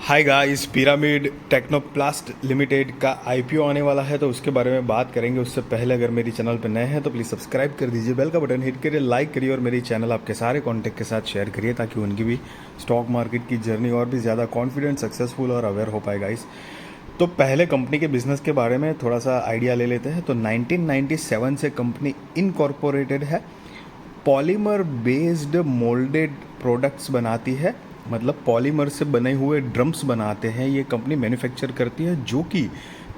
Hi guys, pyramid Technoplast limited का IPO आने वाला है तो उसके बारे में बात करेंगे। उससे पहले अगर मेरी चैनल पर नए हैं तो प्लीज़ सब्सक्राइब कर दीजिए, बेल का बटन हिट करिए, लाइक करिए और मेरी चैनल आपके सारे कॉन्टैक्ट के साथ शेयर करिए ताकि उनकी भी स्टॉक मार्केट की जर्नी और भी ज़्यादा कॉन्फिडेंट, सक्सेसफुल और अवेयर हो पाए गाइस। तो पहले कंपनी के बिजनेस के बारे में थोड़ा सा आइडिया ले लेते हैं। तो 1997 से कंपनी इनकॉर्पोरेटेड है। पॉलीमर बेस्ड मोल्डेड प्रोडक्ट्स बनाती है, मतलब पॉलीमर से बने हुए ड्रम्स बनाते हैं ये कंपनी मैन्युफैक्चर करती है, जो कि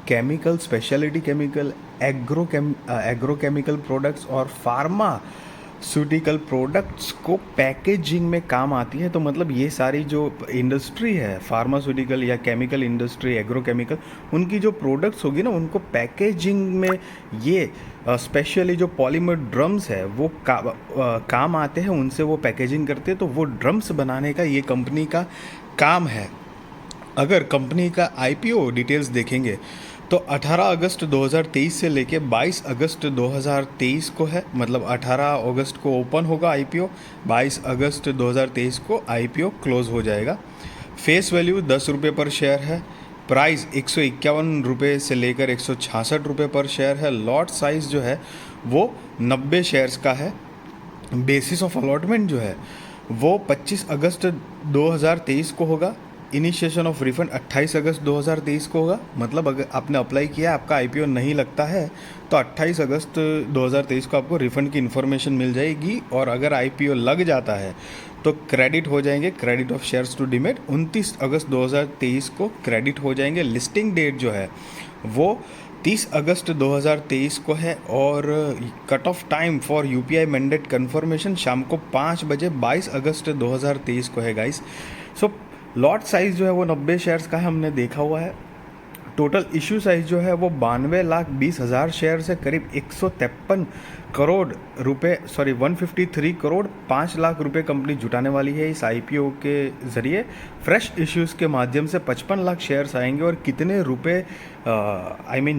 chemical, speciality chemical, agrochemical products और फार्मास्यूटिकल प्रोडक्ट्स को पैकेजिंग में काम आती है। तो मतलब ये सारी जो इंडस्ट्री है, फार्मास्यूटिकल या केमिकल इंडस्ट्री, एग्रोकेमिकल, उनकी जो प्रोडक्ट्स होगी ना, उनको पैकेजिंग में ये स्पेशली जो पॉलीमर ड्रम्स है वो काम आते हैं, उनसे वो पैकेजिंग करते हैं। तो वो ड्रम्स बनाने का ये कंपनी का काम है। अगर कंपनी का आईपीओ डिटेल्स देखेंगे तो 18 अगस्त 2023 से लेके 22 अगस्त 2023 को है, मतलब 18 अगस्त को ओपन होगा आईपीओ, 22 अगस्त 2023 को आईपीओ क्लोज हो जाएगा। फेस वैल्यू 10 रुपये पर शेयर है। प्राइस 151 रुपये से लेकर 166 रुपये पर शेयर है। लॉट साइज़ जो है वो 90 शेयर्स का है। बेसिस ऑफ अलॉटमेंट जो है वो 25 अगस्त 2023 को होगा। इनिशिएशन ऑफ रिफंड 28 अगस्त 2023 को होगा। मतलब अगर आपने अप्लाई किया, आपका आईपीओ नहीं लगता है तो 28 अगस्त 2023 को आपको रिफंड की इन्फॉर्मेशन मिल जाएगी। और अगर आईपीओ लग जाता है तो क्रेडिट हो जाएंगे, credit of shares to demat 29 अगस्त 2023 को क्रेडिट हो जाएंगे। लिस्टिंग डेट जो है वो 30 अगस्त 2023 को है। और cut off time for UPI mandate confirmation शाम को 5 बजे 22 अगस्त 2023 को है गाइस। सो लॉट साइज़ जो है वो 90 शेयर्स का है, हमने देखा हुआ है। टोटल इशू साइज़ जो है वो 92,20,000 शेयर से करीब 153 करोड़ रुपए, 153 करोड़ 5 लाख रुपए कंपनी जुटाने वाली है इस आईपीओ के ज़रिए। फ्रेश इश्यूज़ के माध्यम से 55 लाख शेयर्स आएंगे। और कितने रुपए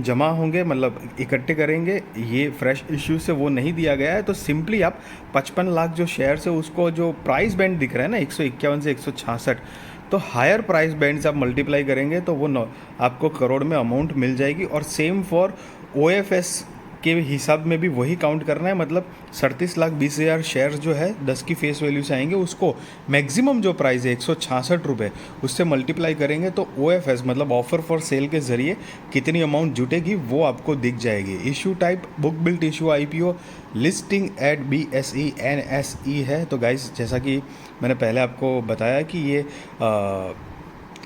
जमा होंगे, मतलब इकट्ठे करेंगे, ये फ्रेश इश्यू से वो नहीं दिया गया है। तो सिंपली आप 55 लाख जो शेयर्स है उसको, जो प्राइस बैंड दिख रहा है ना 151 से 166, तो हायर प्राइस बैंड से आप मल्टीप्लाई करेंगे तो वो आपको करोड़ में अमाउंट मिल जाएगी। और सेम फॉर ओएफएस के हिसाब में भी वही काउंट करना है, मतलब 37,20,000 शेयर्स जो है 10 की फेस वैल्यू से आएंगे, उसको मैक्सिमम जो प्राइस है 166 रुपये, उससे मल्टीप्लाई करेंगे तो ओएफएस मतलब ऑफर फॉर सेल के ज़रिए कितनी अमाउंट जुटेगी वो आपको दिख जाएगी। Issue type book built issue IPO, listing at BSE NSE है। तो गाइस, जैसा कि मैंने पहले आपको बताया कि ये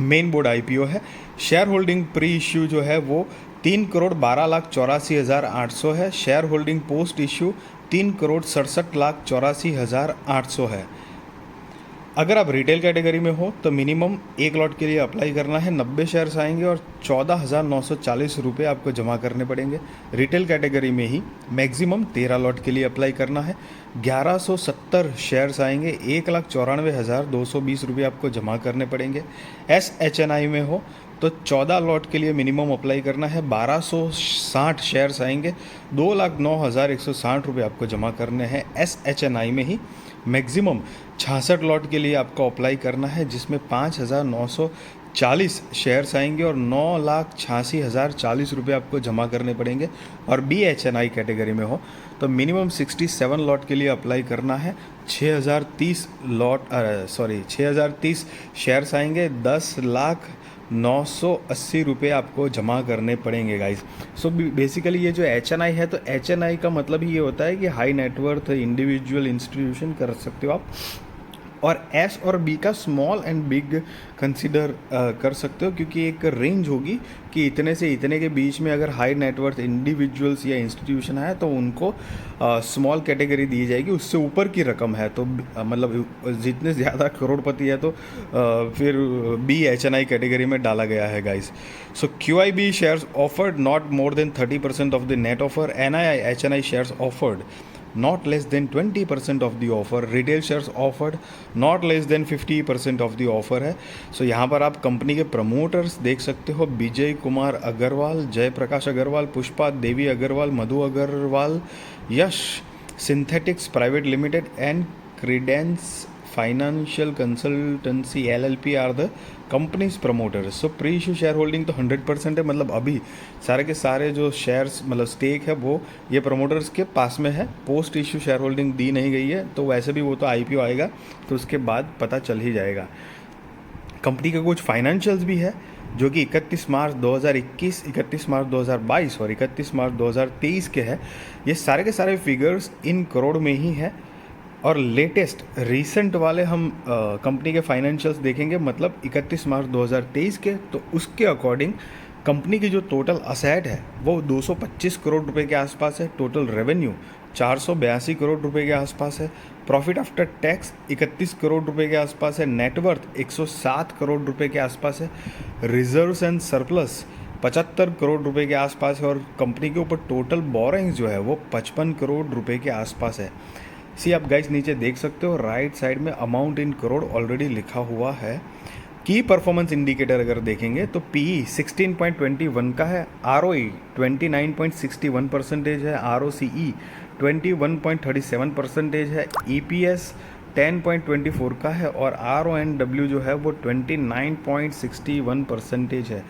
मेन बोर्ड आईपीओ है। शेयर होल्डिंग प्री इश्यू जो है वो 3,12,84,800 है। शेयर होल्डिंग पोस्ट इश्यू 3,67,84,800 है। अगर आप रिटेल कैटेगरी में हो तो मिनिमम एक लॉट के लिए अप्लाई करना है, 90 शेयर्स आएंगे और 14,940 रुपये आपको जमा करने पड़ेंगे। रिटेल कैटेगरी में ही मैक्सिमम 13 लॉट के लिए अप्लाई करना है, 1170 शेयर्स आएंगे, 1,94,220 रुपये आपको जमा करने पड़ेंगे। SHNI में हो तो 14 लॉट के लिए मिनिमम अप्लाई करना है, 1260 शेयर्स आएंगे, 2,09,160 रुपये आपको जमा करने हैं। SHNI में ही मैक्सिमम 66 लॉट के लिए आपको अप्लाई करना है, जिसमें 5,940 शेयर्स आएंगे और 9,86,040 रुपये आपको जमा करने पड़ेंगे। और BHNI कैटेगरी में हो तो मिनिमम 67 लॉट के लिए अप्लाई करना है, 6,030 शेयर्स आएंगे, 10,09,80 रुपये आपको जमा करने पड़ेंगे गाइस। सो बेसिकली ये जो HNI है, तो HNI का मतलब ही ये होता है कि हाई नेटवर्थ इंडिविजुअल इंस्टीट्यूशन कर सकते हो आप। और S और B का स्मॉल एंड बिग कंसिडर कर सकते हो, क्योंकि एक रेंज होगी कि इतने से इतने के बीच में अगर हाई नेटवर्थ इंडिविजुअल्स या इंस्टीट्यूशन है तो उनको स्मॉल कैटेगरी दी जाएगी। उससे ऊपर की रकम है तो मतलब जितने ज़्यादा करोड़पति है तो फिर BHNI कैटेगरी में डाला गया है guys. So QIB shares offered not more than 30% of the net offer. NII HNI shares offered not less than 20% of the offer, retail shares offered not less than 50% of the offer है। सो यहाँ पर आप company के promoters देख सकते हो, Vijay Kumar Agarwal, Jaiprakash Agarwal, Pushpa Devi Agarwal, Madhu Agarwal, Yash synthetics private limited and Credence financial consultancy LLP are the companies promoters. So pre issue share holding तो 100% है, मतलब अभी सारे के सारे जो शेयर्स मतलब स्टेक है वो ये प्रमोटर्स के पास में है। Post issue share holding the नहीं गई है, तो वैसे भी वो तो IPO आएगा तो उसके बाद पता चल ही जाएगा। कंपनी का कुछ फाइनेंशियल्स भी है जो कि 31 मार्च 2021, 31 मार्च 2022 और 31 मार्च 2023 के हैं। ये सारे के सारे फिगर्स इन करोड़ में ही है और लेटेस्ट रीसेंट वाले हम कंपनी के फाइनेंशियल्स देखेंगे, मतलब 31 मार्च 2023 के, तो उसके अकॉर्डिंग कंपनी की जो टोटल असेट है वो 225 करोड़ रुपए के आसपास है। टोटल रेवेन्यू 482 करोड़ रुपए के आसपास है। प्रॉफिट आफ्टर टैक्स 31 करोड़ रुपए के आसपास है। नेटवर्थ 107 करोड़ रुपए के आसपास है। रिजर्व्स एंड सरप्लस 75 करोड़ रुपए के आसपास है। और कंपनी के ऊपर टोटल बोरिंग्स जो है वो 55 करोड़ रुपए के आसपास है। सी आप गाइस नीचे देख सकते हो राइट साइड में अमाउंट इन करोड़ ऑलरेडी लिखा हुआ है। की परफॉर्मेंस इंडिकेटर अगर देखेंगे तो PE 16.21 का है, ROE 29.61% है, ROCE 21.37% है, EPS 10.24 का है और RONW जो है वो 29.61% है।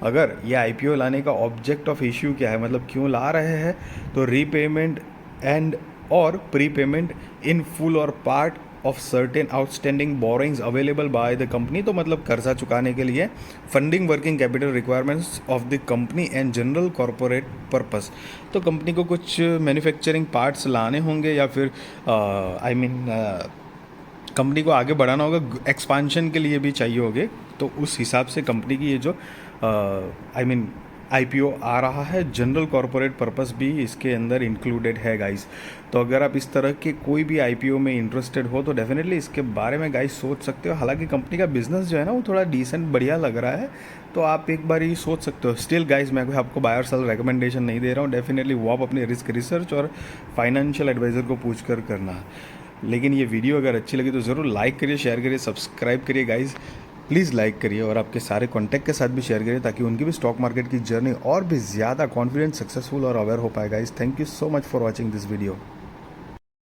अगर ये IPO लाने का ऑब्जेक्ट ऑफ इश्यू क्या है, मतलब क्यों ला रहे हैं, तो रीपेमेंट एंड और प्रीपेमेंट इन फुल और part of certain outstanding borings available by the company, तो मतलब कर्जा चुकाने के लिए funding working capital requirements of the company and general corporate purpose. तो कंपनी को कुछ मैन्युफैक्चरिंग पार्ट्स लाने होंगे या फिर कंपनी को आगे बढ़ाना होगा, एक्सपांशन के लिए भी चाहिए होंगे, तो उस हिसाब से कंपनी की ये जो IPO आ रहा है। जनरल कॉरपोरेट पर्पस भी इसके अंदर इंक्लूडेड है गाइस। तो अगर आप इस तरह के कोई भी IPO में इंटरेस्टेड हो तो डेफिनेटली इसके बारे में गाइस सोच सकते हो। हालांकि कंपनी का बिजनेस जो है ना वो थोड़ा डिसेंट बढ़िया लग रहा है, तो आप एक बार ही सोच सकते हो। स्टिल गाइस मैं आपको बाय और सेल रिकमेंडेशन नहीं दे रहा हूँ, डेफिनेटली वो आप अपने रिस्क रिसर्च और फाइनेंशियल एडवाइज़र को पूछ कर करना। लेकिन ये वीडियो अगर अच्छी लगी तो ज़रूर लाइक करिए, शेयर करिए, सब्सक्राइब करिए गाइज़, प्लीज़ लाइक करिए और आपके सारे कॉन्टैक्ट के साथ भी शेयर करिए ताकि उनकी भी स्टॉक मार्केट की जर्नी और भी ज़्यादा कॉन्फिडेंट, सक्सेसफुल और अवेयर हो पाएगा guys. Thank you so much for watching this video.